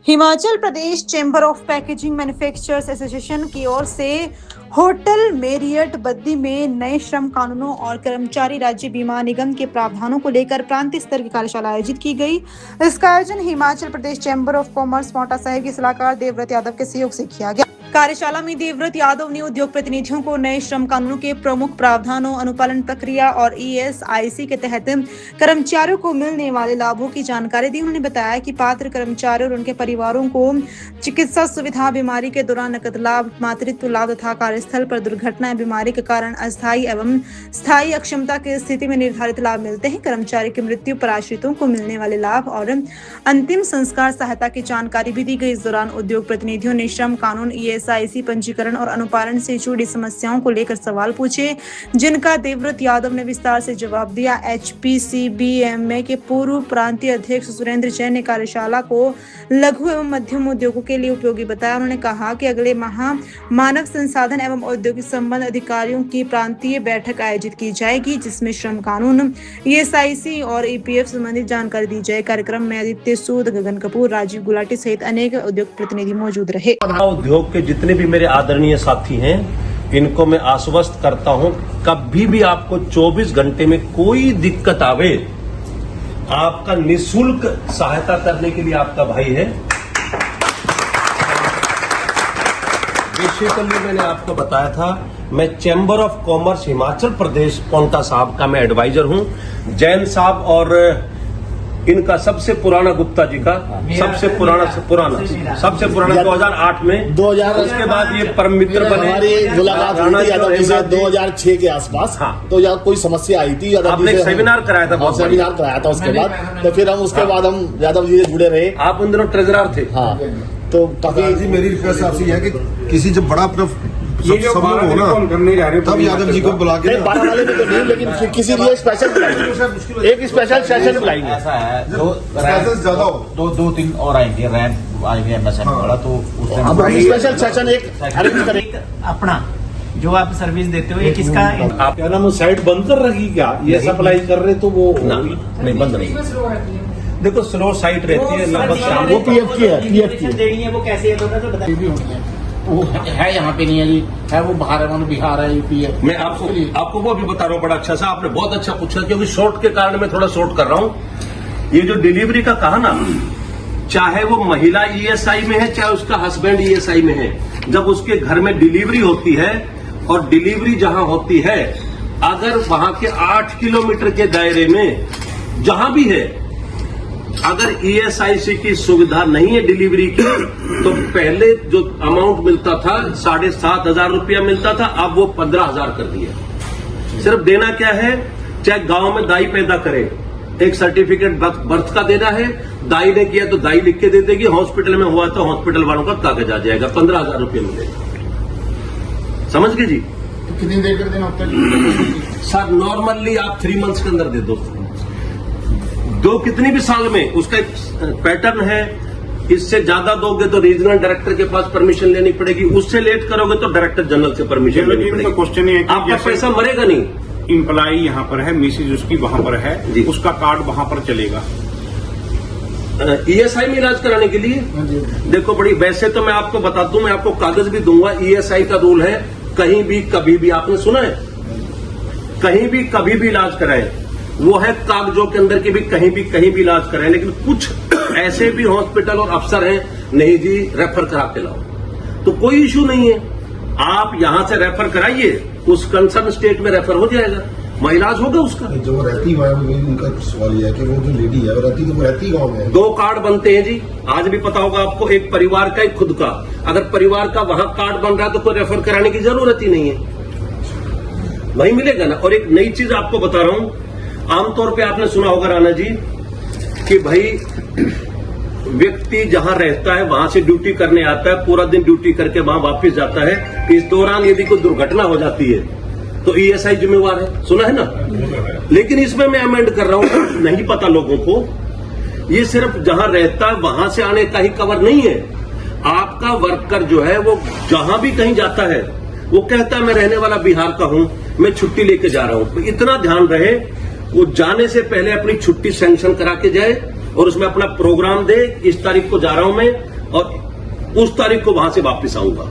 Himachal Pradesh chamber of packaging manufacturers association की ओर से hotel Marriott Baddi में नए श्रम कानूनों और कर्मचारी राज्य बीमा निगम के प्रावधानों को लेकर प्रांतीय स्तर की कार्यशाला आयोजित की गई। इसका आयोजन Himachal Pradesh chamber of commerce मोटा साहिब के सलाहकार देवव्रत यादव के सहयोग से किया गया। कार्यशाला में देवव्रत यादव ने उद्योग प्रतिनिधियों को नए श्रम कानूनों के प्रमुख प्रावधानों, अनुपालन प्रक्रिया और ESIC के तहत कर्मचारियों को मिलने वाले लाभों की जानकारी दी। उन्होंने बताया कि पात्र कर्मचारियों और उनके परिवारों को चिकित्सा सुविधा, बीमारी के दौरान नकद लाभ, मातृत्व लाभ तथा कार्यस्थल पर दुर्घटना या बीमारी के कारण अस्थायी एवं स्थायी अक्षमता की स्थिति में निर्धारित लाभ मिलते हैं। कर्मचारी की मृत्यु पर आश्रितों को मिलने वाले लाभ और अंतिम संस्कार सहायता की जानकारी भी दी गई। इस दौरान उद्योग प्रतिनिधियों ने श्रम कानून, ESIC पंजीकरण और अनुपालन से जुड़ी समस्याओं को लेकर सवाल पूछे, जिनका देवव्रत यादव ने विस्तार से जवाब दिया। HPCBMA के पूर्व प्रांतीय अध्यक्ष सुरेंद्र जैन ने कार्यशाला को लघु एवं मध्यम उद्योगों के लिए उपयोगी बताया। उन्होंने कहा कि अगले माह मानव संसाधन एवं औद्योगिक संबंध अधिकारियों की प्रांतीय बैठक आयोजित की जाएगी, जिसमें श्रम कानून, ESIC और EPF संबंधित जानकारी दी जाए। कार्यक्रम में आदित्य सूद, गगन कपूर, राजीव गुलाटी सहित अनेक उद्योग प्रतिनिधि मौजूद रहे। उद्योग के जितने भी मेरे आदरणीय साथी हैं, इनको मैं आश्वस्त करता हूं, कभी भी आपको 24 घंटे में कोई दिक्कत आवे, आपका निःशुल्क सहायता करने के लिए आपका भाई है। बेसिकली मैंने आपको बताया था, मैं chamber of commerce Himachal Pradesh Paonta साहब का मैं एडवाइजर हूं। जैन साहब और इनका सबसे पुराना, गुप्ता जी का सबसे पुराना 2008 में, 2000 उसके बाद ये परम मित्र बने। हमारी मुलाकात हुई थी यादव जी से 2006 के आसपास। हाँ। तो यार कोई समस्या आई थी, आपने एक सेमिनार कराया था, बहुत सेमिनार कराया था। उसके बाद तो फिर हम उसके बाद हम यादव जी से जुड़े रहे। आप उन दिनों ट्रेजरर थे। हाँ, तो काफी मेरी रिक्वेस्ट आपसे ये है कि किसी जब बड़ा ये जो सब लोग हो ना, तब यादव जी को बुला के नहीं, 12 वाले में तो नहीं, लेकिन किसी लिए स्पेशल बुलाएंगे, एक स्पेशल सेशन बुलाएंगे। ऐसा है, ज्यादा हो, 2-3 और आएंगे, रैंक आएंगे MSM वाला, तो उससे हम स्पेशल सेशन एक अरेंज करेंगे। अपना जो आप सर्विस देते हो, ये किसका? आप क्या नाम, साइट बंद कर रखी क्या? ये सप्लाई कर रहे तो वो नहीं, बंद नहीं। देखो, स्लो साइट रहती है लगभग शाम वो PF की है, PF की है। देनी है, वो कैसे है थोड़ा सा बताइए। वो है यहाँ पे नहीं है जी, है वो बाहर है, बिहार है, UP है। मैं आपको वो भी बता रहा हूँ बड़ा अच्छा सा। आपने बहुत अच्छा पूछा, क्योंकि शॉर्ट के कारण मैं थोड़ा शॉर्ट कर रहा हूँ। ये जो डिलीवरी का कहा ना, चाहे वो महिला ESI में है, चाहे उसका हस्बैंड ESI में है, जब उसके घर में डिलीवरी होती है, और डिलीवरी जहां होती है, अगर वहां के 8 किलोमीटर के दायरे में जहां भी है, अगर ESIC की सुविधा नहीं है डिलीवरी की, तो पहले जो अमाउंट मिलता था 7,500 रुपया मिलता था, अब वो 15,000 कर दिया। सिर्फ देना क्या है, चाहे गांव में दाई पैदा करे, एक सर्टिफिकेट बर्थ का देना है, दाई ने किया तो दाई लिख के दे देगी, हॉस्पिटल में हुआ तो हॉस्पिटल वालों का कागज आ जाएगा, 15,000 रुपया मिलेगा। समझ गए जी? तो कितनी देर कर देना होता है सर? नॉर्मली आप 3 मंथ्स के अंदर दे दो कितनी भी साल में, उसका एक पैटर्न है। इससे ज्यादा दोगे तो रीजनल डायरेक्टर के पास परमिशन लेनी पड़ेगी, उससे लेट करोगे तो डायरेक्टर जनरल से परमिशन लेनी पड़ेगी। क्वेश्चन है, आपका पैसा मरेगा नहीं। इम्प्लाई यहाँ पर है, मिसेज उसकी वहां पर है, उसका कार्ड वहां पर चलेगा ESI में इलाज कराने के लिए। देखो, बड़ी वैसे तो मैं आपको बता दूं, मैं आपको कागज भी दूंगा। ESI का रूल है, कहीं भी कभी भी, आपने सुना है, कहीं भी कभी भी इलाज कराएं, वो है कागजों के अंदर के भी कहीं भी इलाज कराएं। लेकिन कुछ ऐसे भी हॉस्पिटल और अफसर हैं, नहीं जी रेफर करा के लाओ, तो कोई इश्यू नहीं है। आप यहां से रेफर कराइए, उस कंसर्न स्टेट में रेफर हो जाएगा, वहां इलाज होगा उसका। जो वो रहती है, उनका सवाल यह है कि वो जो लेडी है, वो रहती गाँव में है। 2 कार्ड बनते हैं जी, आज भी पता होगा आपको, एक परिवार का, एक खुद का। अगर परिवार का वहां कार्ड बन रहा है तो कोई रेफर कराने की जरूरत ही नहीं है, वही मिलेगा ना। और एक नई चीज आपको बता रहा हूं, आमतौर पे आपने सुना होगा राणा जी कि भाई व्यक्ति जहां रहता है वहां से ड्यूटी करने आता है, पूरा दिन ड्यूटी करके वहां वापस जाता है। इस दौरान यदि कोई दुर्घटना हो जाती है तो ESI जिम्मेवार है, सुना है ना। लेकिन इसमें मैं अमेंड कर रहा हूं, नहीं पता लोगों को, ये सिर्फ जहां रहता है वहां से आने का ही कवर नहीं है। आपका वर्कर जो है वो जहां भी कहीं जाता है, वो कहता है मैं रहने वाला बिहार का हूं, मैं छुट्टी लेके जा रहा हूं, तो इतना ध्यान रहे, वो जाने से पहले अपनी छुट्टी सैंक्शन करा के जाए और उसमें अपना प्रोग्राम दे, इस तारीख को जा रहा हूं मैं, और उस तारीख को वहां से वापस आऊंगा।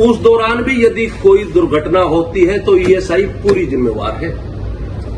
उस दौरान भी यदि कोई दुर्घटना होती है तो ईएसआई पूरी जिम्मेवार है।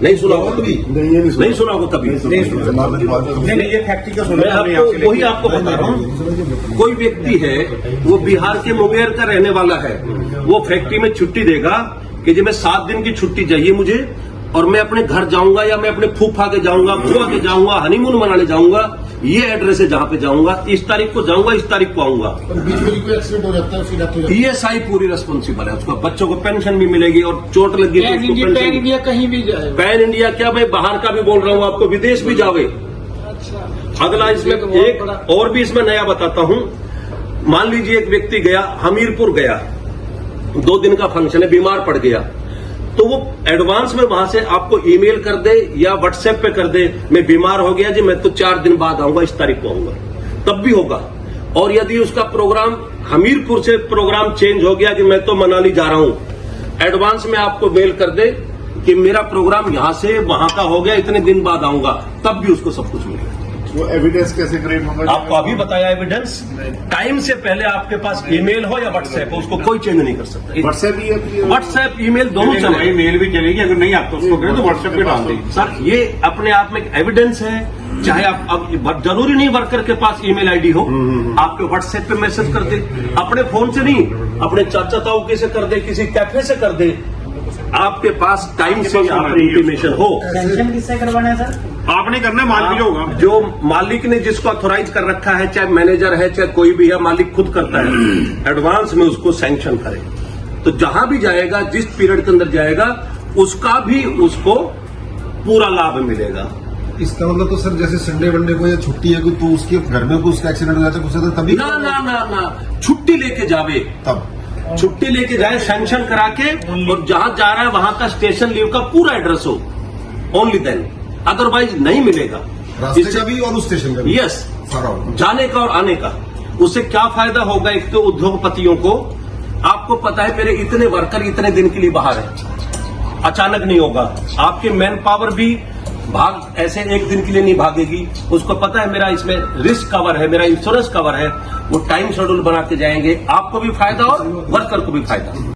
नहीं सुना होगा कभी? नहीं सुना होगा कभी? नहीं, ये फैक्ट्री का मैं आपको वही आपको बता रहा हूँ। कोई व्यक्ति है, वो बिहार के मुंगेर का रहने वाला है, वो फैक्ट्री में छुट्टी देगा कि जी मैं 7 दिन की छुट्टी चाहिए मुझे और मैं अपने घर जाऊंगा या मैं अपने फूफा के जाऊंगा, बुआ के जाऊंगा, हनीमून मनाने जाऊंगा, ये एड्रेस है जहां पे जाऊंगा, इस तारीख को जाऊंगा, इस तारीख को आऊंगा। बीच में कोई एक्सीडेंट हो जाता है फिर आप तो ईएसआई पूरी रिस्पॉन्सिबल है, उसका बच्चों को पेंशन भी मिलेगी और चोट लगी तो उसको पेंशन। इंडिया कहीं भी जाए, पैन इंडिया क्या, मैं बाहर का भी बोल रहा हूं आपको, विदेश भी जावे। अगला इसमें एक और भी इसमें नया बताता हूं। मान लीजिए एक व्यक्ति गया, हमीरपुर गया, 2 दिन का फंक्शन है, बीमार पड़ गया, तो वो एडवांस में वहां से आपको ईमेल कर दे या व्हाट्सएप पे कर दे, मैं बीमार हो गया जी, मैं तो 4 दिन बाद आऊंगा, इस तारीख को आऊंगा, तब भी होगा। और यदि उसका प्रोग्राम हमीरपुर से प्रोग्राम चेंज हो गया कि मैं तो मनाली जा रहा हूं, एडवांस में आपको मेल कर दे कि मेरा प्रोग्राम यहां से वहां का हो गया, इतने दिन बाद आऊंगा, तब भी उसको सब कुछ मिलेगा। वो एविडेंस कैसे क्रिएट होगा? आपको अभी बताया एविडेंस, टाइम से पहले आपके पास ईमेल हो या व्हाट्सएप हो, उसको कोई चेंज नहीं कर सकता। व्हाट्सएप ईमेल दोनों चलेंगे, मेल भी चलेगी, अगर नहीं आपको उसको करें तो व्हाट्सएप पे डाल देंगे। सर ये अपने आप में एक एविडेंस है। चाहे आप अब जरूरी नहीं वर्कर के पास ईमेल आईडी हो, आपके व्हाट्सएप पे मैसेज कर दे, अपने फोन से नहीं, अपने चाचा ताऊ के से कर दे, किसी कैफे से कर दे, आपके पास टाइम से इंटीमेशन हो। पेंशन किससे करवाना है सर? आपने करना है, मालिक जो होगा, जो मालिक ने जिसको ऑथोराइज कर रखा है, चाहे मैनेजर है चाहे कोई भी है, मालिक खुद करता है, एडवांस में उसको सैंक्शन करे, तो जहां भी जाएगा, जिस पीरियड के अंदर जाएगा, उसका भी उसको पूरा लाभ मिलेगा। इसका मतलब तो सर जैसे संडे वनडे को या छुट्टी है कोई तो उसके घर में कोई उसका एक्सीडेंट हो जाता है कुछ तभी ना ना ना ना, छुट्टी लेके जावे, तब छुट्टी लेके जाए, सैंक्शन करा के, और जहां जा रहा है वहां का स्टेशन लीव का पूरा एड्रेस हो, ओनली देन, अदरवाइज नहीं मिलेगा। रास्ते का भी और उस स्टेशन का भी। यस, सारा होगा। जाने का और आने का। उससे क्या फायदा होगा? एक तो उद्योगपतियों को, आपको पता है मेरे इतने वर्कर इतने दिन के लिए बाहर है, अचानक नहीं होगा। आपके मैन पावर भी भाग ऐसे एक दिन के लिए नहीं भागेगी, उसको पता है मेरा इसमें रिस्क कवर है, मेरा इंश्योरेंस कवर है, वो टाइम शेड्यूल बना के जाएंगे, आपको भी फायदा और वर्कर को भी फायदा।